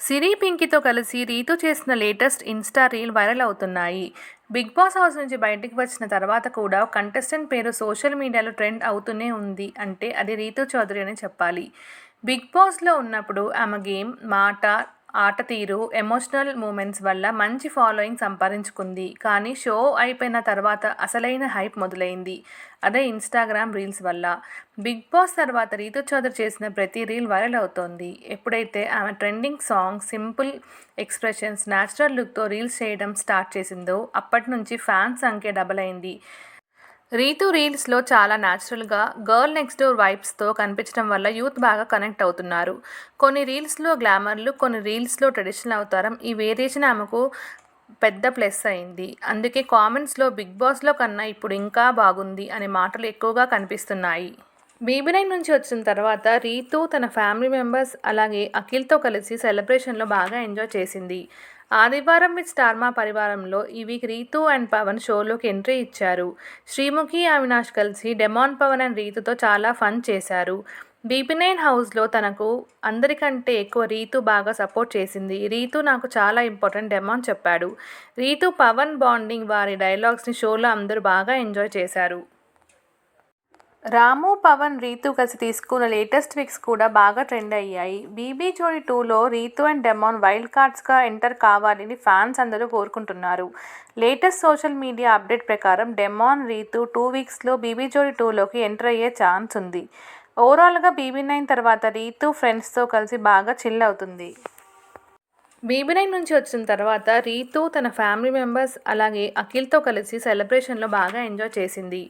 సిరి పింకీతో కలిసి రీతు చేసిన latest Insta reel viral అవుతున్నాయి. బిగ్ బాస్ హౌస్ నుంచి బయటికి వచ్చిన తర్వాత కూడా కంటెస్టెంట్ పేరు సోషల్ మీడియాలో ట్రెండ్ అవుతూనే ఉంది అంటే అది రీతు చౌదరి అనే చెప్పాలి. బిగ్ బాస్లో ఉన్నప్పుడు ఆమె గేమ్, మాట, ఆట తీరు, ఎమోషనల్ మూమెంట్స్ వల్ల మంచి ఫాలోయింగ్ సంపాదించుకుంది. కానీ షో అయిపోయిన తర్వాత అసలైన హైప్ మొదలైంది. అదే ఇన్స్టాగ్రామ్ రీల్స్ వల్ల. బిగ్ బాస్ తర్వాత రీతు చౌదరి చేసిన ప్రతి రీల్ వైరల్ అవుతోంది. ఎప్పుడైతే ఆమె trending song, simple expressions, natural లుక్తో రీల్స్ చేయడం స్టార్ట్ చేసిందో అప్పటి నుంచి ఫ్యాన్స్ సంఖ్య డబల్ అయింది. రీతు రీల్స్లో చాలా న్యాచురల్గా, గర్ల్ నెక్స్ట్ డోర్ వైబ్స్తో కనిపించడం వల్ల యూత్ బాగా కనెక్ట్ అవుతున్నారు. కొన్ని రీల్స్లో గ్లామర్ లుక్, కొన్ని రీల్స్లో ట్రెడిషనల్ అవతారం. ఈ వేరియేషన్ ఆమెకు పెద్ద ప్లస్ అయింది. అందుకే కామెంట్స్లో బిగ్ బాస్లో కన్నా ఇప్పుడు ఇంకా బాగుంది అనే మాటలు ఎక్కువగా కనిపిస్తున్నాయి. బీబీ9 నుంచి వచ్చిన తర్వాత రీతు తన ఫ్యామిలీ మెంబర్స్ అలాగే అఖిల్తో కలిసి సెలబ్రేషన్లో బాగా ఎంజాయ్ చేసింది. ఆదివారం విత్ స్టార్ మా పరివారంలో ఈ వీక్ రీతు అండ్ పవన్ షోలోకి ఎంట్రీ ఇచ్చారు. శ్రీముఖి, అవినాష్ కలిసి డెమాన్, పవన్ అండ్ రీతుతో చాలా ఫన్ చేశారు. బీబీ9 హౌస్లో తనకు అందరికంటే ఎక్కువ రీతు బాగా సపోర్ట్ చేసింది. రీతు నాకు చాలా ఇంపార్టెంట్, డెమాన్ చెప్పాడు. రీతు పవన్ బాండింగ్, వారి డైలాగ్స్ని షోలో అందరూ బాగా ఎంజాయ్ చేశారు. రాము, పవన్, రీతు కలిసి తీసుకున్న లేటెస్ట్ పిక్స్ కూడా బాగా ట్రెండ్ అయ్యాయి. బీబీ జోడీ 2లో రీతు అండ్ డెమాన్ వైల్డ్ కార్డ్స్గా ఎంటర్ కావాలని ఫ్యాన్స్ అందరూ కోరుకుంటున్నారు. లేటెస్ట్ సోషల్ మీడియా అప్డేట్ ప్రకారం డెమాన్, రీతు 2 వీక్స్లో బీబీ జోడీ 2లోకి ఎంటర్ అయ్యే ఛాన్స్ ఉంది. ఓవరాల్గా బీబీ9 తర్వాత రీతు ఫ్రెండ్స్తో కలిసి బాగా చిల్ అవుతుంది. బీబీ9 నుంచి వచ్చిన తర్వాత రీతు తన ఫ్యామిలీ మెంబర్స్ అలాగే అఖిల్తో కలిసి సెలబ్రేషన్లో బాగా ఎంజాయ్ చేసింది.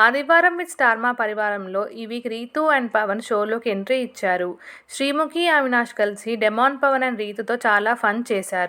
ఆదివారం విత్ స్టార్ మా పరివారంలో ఈ వీక్ రీతు అండ్ పవన్ షోలోకి ఎంట్రీ ఇచ్చారు. శ్రీముఖి, అవినాష్ కలిసి డెమాన్, పవన్ అండ్ రీతుతో చాలా ఫన్ చేశారు.